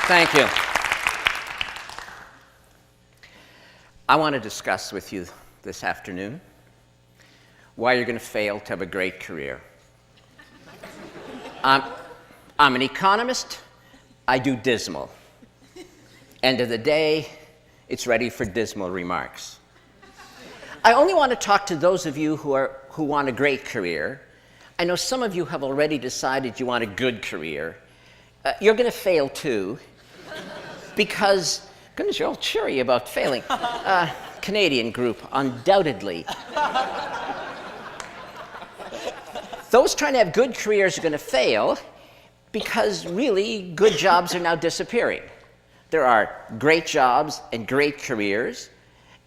Thank you. I want to discuss with you this afternoon why you're going to fail to have a great career. I'm an economist. I do dismal. End of the day, it's ready for dismal remarks. I only want to talk to those of you who want a great career. I know some of you have already decided you want a good career. You're going to fail too, because, goodness, you're all cheery about failing. Canadian group, undoubtedly. Those trying to have good careers are going to fail because really good jobs are now disappearing. There are great jobs and great careers,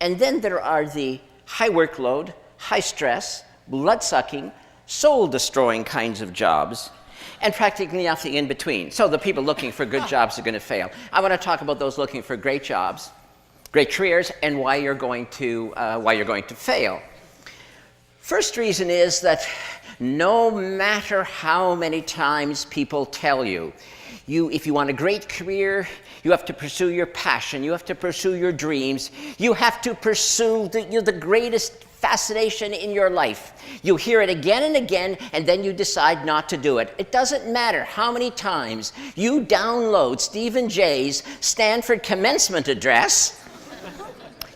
and then there are the high workload, high stress, blood-sucking, soul-destroying kinds of jobs, and practically nothing in between. So the people looking for good jobs are going to fail. I want to talk about those looking for great jobs, great careers, and why you're going to fail. First reason is that no matter how many times people tell you, if you want a great career, you have to pursue your passion, you have to pursue your dreams, you have to pursue the greatest fascination in your life. You hear it again and again, and then you decide not to do it. It doesn't matter how many times you download Stephen Jay's Stanford commencement address,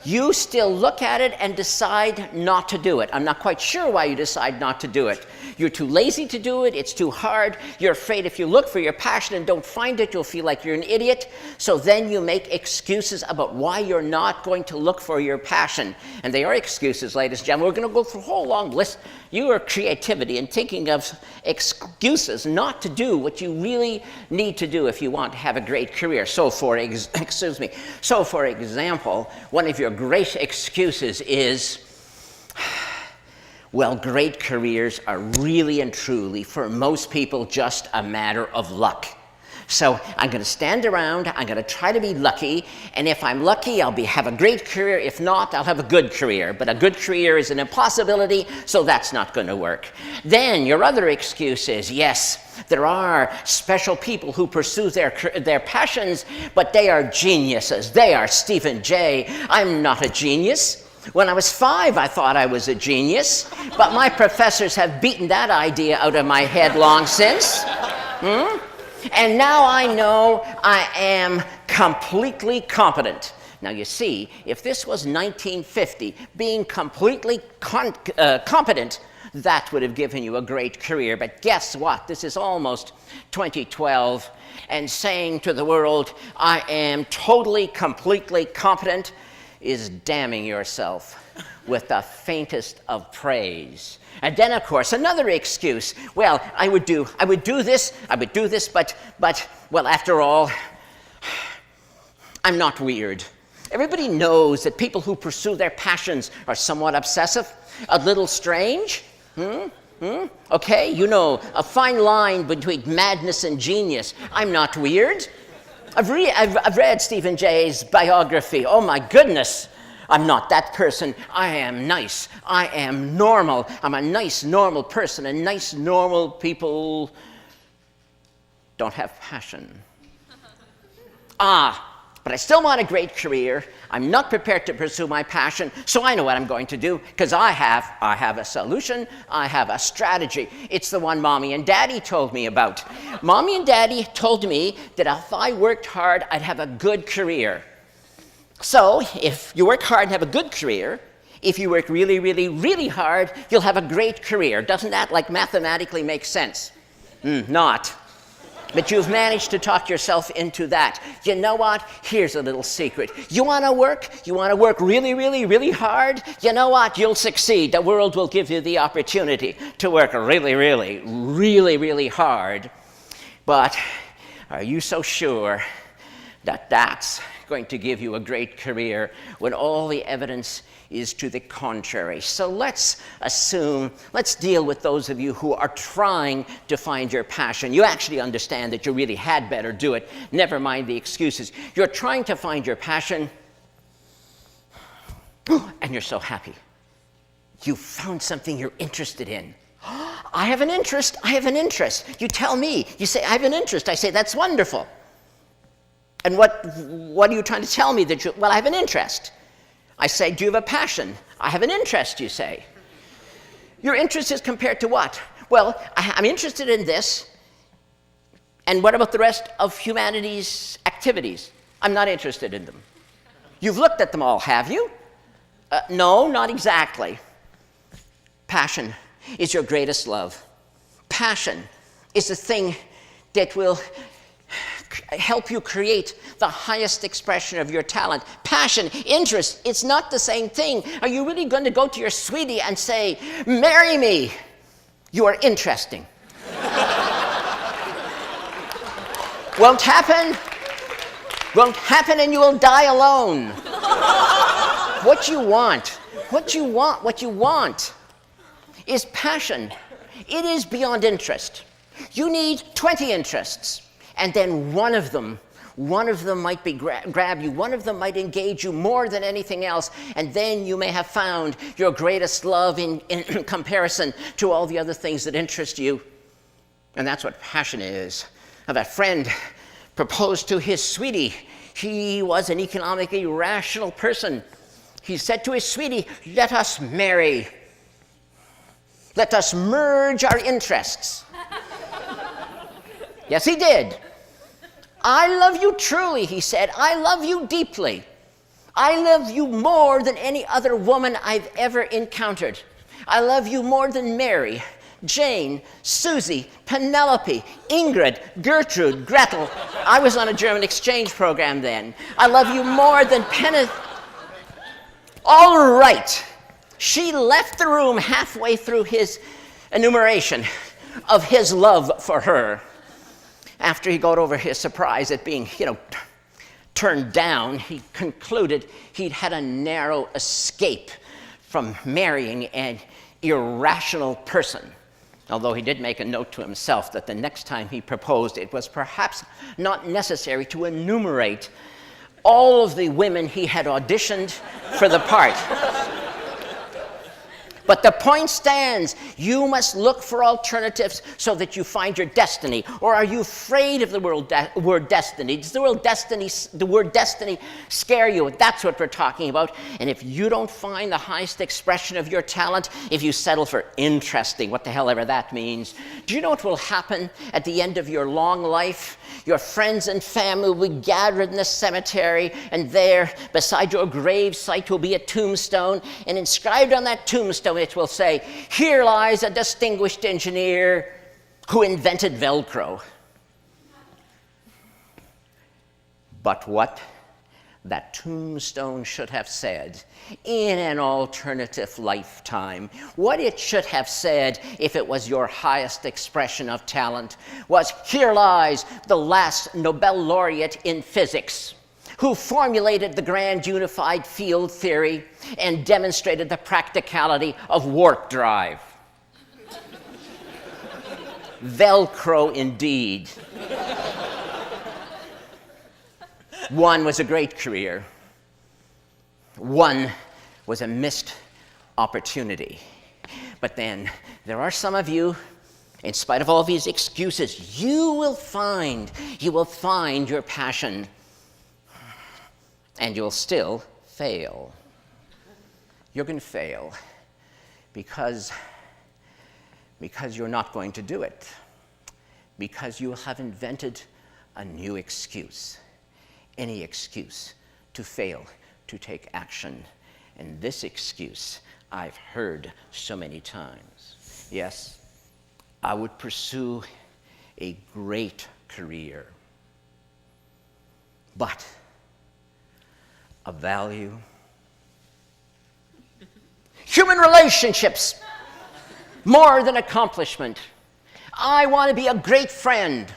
you still look at it and decide not to do it. I'm not quite sure why you decide not to do it. You're too lazy to do it, it's too hard, you're afraid if you look for your passion and don't find it, you'll feel like you're an idiot. So then you make excuses about why you're not going to look for your passion. And they are excuses, ladies and gentlemen. We're going to go through a whole long list. Your creativity and thinking of excuses not to do what you really need to do if you want to have a great career. So for example, one of your great excuses is, well, great careers are really and truly, for most people, just a matter of luck. So I'm going to stand around, I'm going to try to be lucky, and if I'm lucky, I'll have a great career. If not, I'll have a good career. But a good career is an impossibility, so that's not going to work. Then your other excuse is, yes, there are special people who pursue their passions, but they are geniuses. They are Stephen Jay. I'm not a genius. When I was 5, I thought I was a genius, but my professors have beaten that idea out of my head long since. And now I know I am completely competent. Now you see, if this was 1950, being completely competent, that would have given you a great career. But guess what? This is almost 2012, and saying to the world, I am totally, completely competent, is damning yourself with the faintest of praise. And then, of course, another excuse. Well, I would do this, but, well, after all, I'm not weird. Everybody knows that people who pursue their passions are somewhat obsessive, a little strange. Okay, you know, a fine line between madness and genius. I'm not weird. I've read Stephen Jay's biography. Oh my goodness, I'm not that person. I am nice. I am normal. I'm a nice, normal person, and nice, normal people don't have passion. But I still want a great career. I'm not prepared to pursue my passion, so I know what I'm going to do, because I have a solution, I have a strategy. It's the one Mommy and Daddy told me about. Mommy and Daddy told me that if I worked hard, I'd have a good career. So if you work hard and have a good career, if you work really, really, really hard, you'll have a great career. Doesn't that, mathematically make sense? Not. But you've managed to talk yourself into that. You know what? Here's a little secret. You want to work really, really, really hard? You know what? You'll succeed. The world will give you the opportunity to work really, really, really, really hard. But are you so sure that that's going to give you a great career when all the evidence is to the contrary? So let's deal with those of you who are trying to find your passion. You actually understand that you really had better do it. Never mind the excuses. You're trying to find your passion, and you're so happy. You found something you're interested in. I have an interest. You tell me. You say, I have an interest. I say, that's wonderful. And what are you trying to tell me? Well, I have an interest. I say, do you have a passion? I have an interest, you say. Your interest is compared to what? Well, I'm interested in this. And what about the rest of humanity's activities? I'm not interested in them. You've looked at them all, have you? No, not exactly. Passion is your greatest love. Passion is the thing that will help you create the highest expression of your talent. Passion, interest, it's not the same thing. Are you really going to go to your sweetie and say, marry me? You are interesting. Won't happen. Won't happen, and you will die alone. What you want is passion. It is beyond interest. You need 20 interests, and then one of them might be grab you, one of them might engage you more than anything else, and then you may have found your greatest love in comparison to all the other things that interest you. And that's what passion is. Now, that friend proposed to his sweetie. He was an economically rational person. He said to his sweetie, let us marry. Let us merge our interests. Yes, he did. I love you truly, he said. I love you deeply. I love you more than any other woman I've ever encountered. I love you more than Mary, Jane, Susie, Penelope, Ingrid, Gertrude, Gretel. I was on a German exchange program then. I love you more than All right. She left the room halfway through his enumeration of his love for her. After he got over his surprise at being, turned down, he concluded he'd had a narrow escape from marrying an irrational person. Although he did make a note to himself that the next time he proposed, it was perhaps not necessary to enumerate all of the women he had auditioned for the part. But the point stands, you must look for alternatives so that you find your destiny. Or are you afraid of the word destiny? Does the word destiny scare you? That's what we're talking about. And if you don't find the highest expression of your talent, if you settle for interesting, what the hell ever that means, do you know what will happen at the end of your long life? Your friends and family will be gathered in the cemetery, and there, beside your grave site, will be a tombstone, and inscribed on that tombstone it will say, "Here lies a distinguished engineer who invented Velcro." But what that tombstone should have said in an alternative lifetime, what it should have said if it was your highest expression of talent, was, "Here lies the last Nobel laureate in physics, who formulated the grand unified field theory and demonstrated the practicality of warp drive." Velcro indeed. One was a great career. One was a missed opportunity. But then there are some of you, in spite of all these excuses, you will find your passion, and you'll still fail. You're going to fail because you're not going to do it, because you have invented a new excuse. Any excuse to fail to take action. And this excuse I've heard so many times. Yes, I would pursue a great career, but a value. Human relationships, more than accomplishment. I want to be a great friend.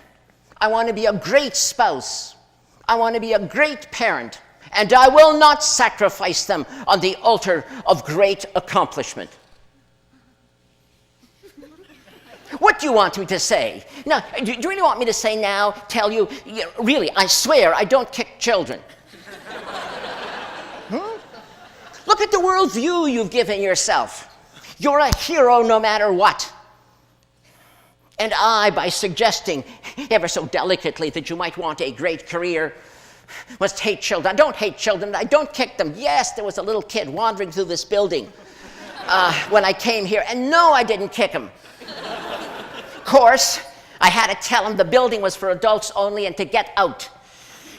I want to be a great spouse. I want to be a great parent, and I will not sacrifice them on the altar of great accomplishment. What do you want me to say? Now, do you really want me to say now, tell you, really, I swear I don't kick children? Look at the worldview you've given yourself. You're a hero no matter what. And I, by suggesting ever so delicately that you might want a great career, Must hate children. I don't hate children. I don't kick them. Yes, there was a little kid wandering through this building when I came here. And no, I didn't kick him. Of course, I had to tell him the building was for adults only and to get out.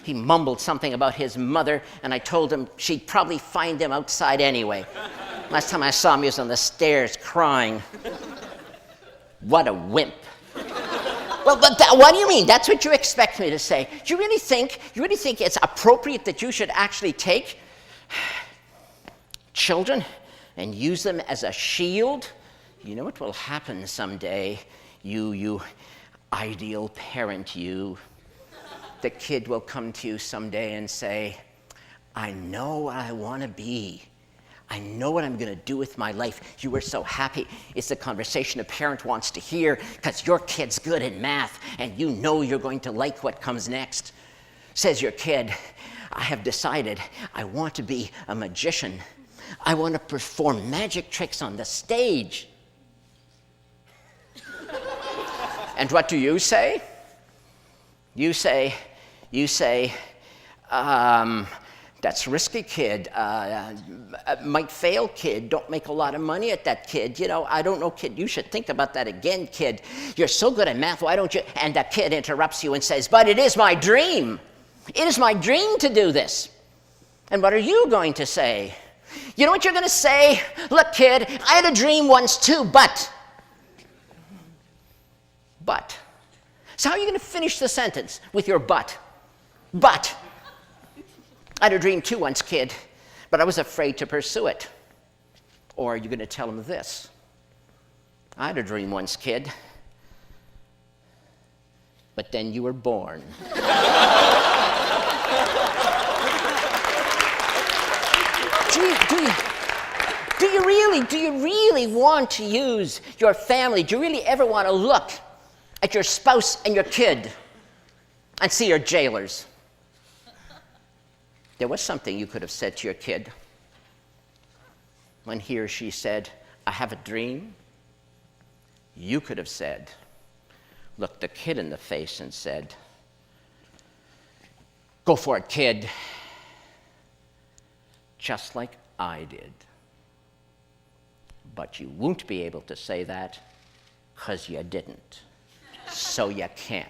He mumbled something about his mother, and I told him she'd probably find him outside anyway. Last time I saw him, he was on the stairs crying. What a wimp. Well, but what do you mean? That's what you expect me to say. Do you really think it's appropriate that you should actually take children and use them as a shield? You know what will happen someday? You ideal parent, you. The kid will come to you someday and say, I know what I want to be. I know what I'm going to do with my life. You were so happy. It's the conversation a parent wants to hear because your kid's good in math and you know you're going to like what comes next. Says your kid, I have decided I want to be a magician. I want to perform magic tricks on the stage. And what do you say? You say, that's risky, kid. Might fail, kid. Don't make a lot of money at that, kid. You know, I don't know, kid. You should think about that again, kid. You're so good at math. Why don't you? And the kid interrupts you and says, but it is my dream. It is my dream to do this. And what are you going to say? You know what you're going to say? Look, kid, I had a dream once too, but. So how are you going to finish the sentence with your but? But. I had a dream too once, kid, but I was afraid to pursue it. Or are you going to tell him this? I had a dream once, kid, but then you were born. Do you really want to use your family? Do you really ever want to look at your spouse and your kid and see your jailers? There was something you could have said to your kid when he or she said, I have a dream. You could have said, looked the kid in the face and said, go for it, kid. Just like I did. But you won't be able to say that because you didn't. So you can't.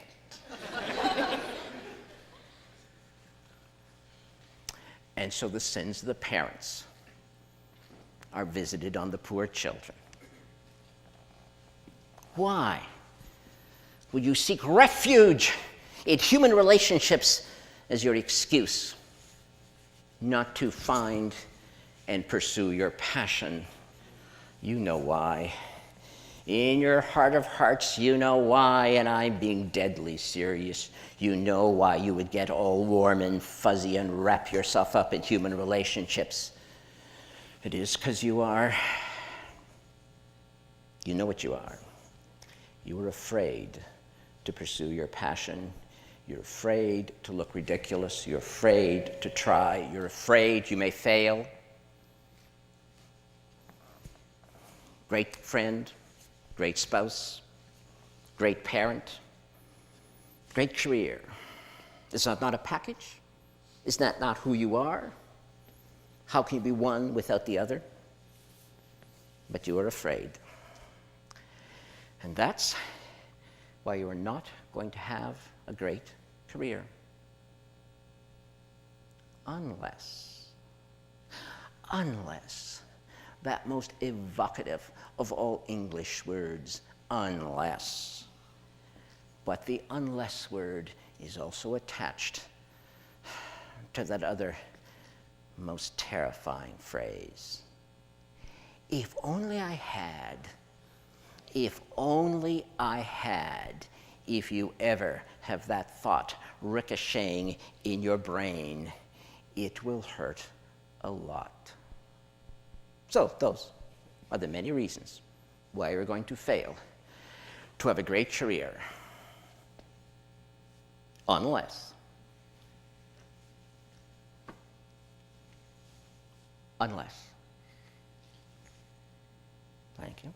And so the sins of the parents are visited on the poor children. Why would you seek refuge in human relationships as your excuse not to find and pursue your passion? You know why. In your heart of hearts, you know why, and I'm being deadly serious. You know why you would get all warm and fuzzy and wrap yourself up in human relationships. It is because you are. You know what you are. You are afraid to pursue your passion. You're afraid to look ridiculous. You're afraid to try. You're afraid you may fail. Great friend. Great spouse, great parent, great career. Is that not a package? Is that not who you are? How can you be one without the other? But you are afraid. And that's why you are not going to have a great career. Unless that most evocative of all English words, unless. But the unless word is also attached to that other most terrifying phrase. If only I had, if only I had, if you ever have that thought ricocheting in your brain, it will hurt a lot. So those are the many reasons why you're going to fail to have a great career. Unless. Thank you.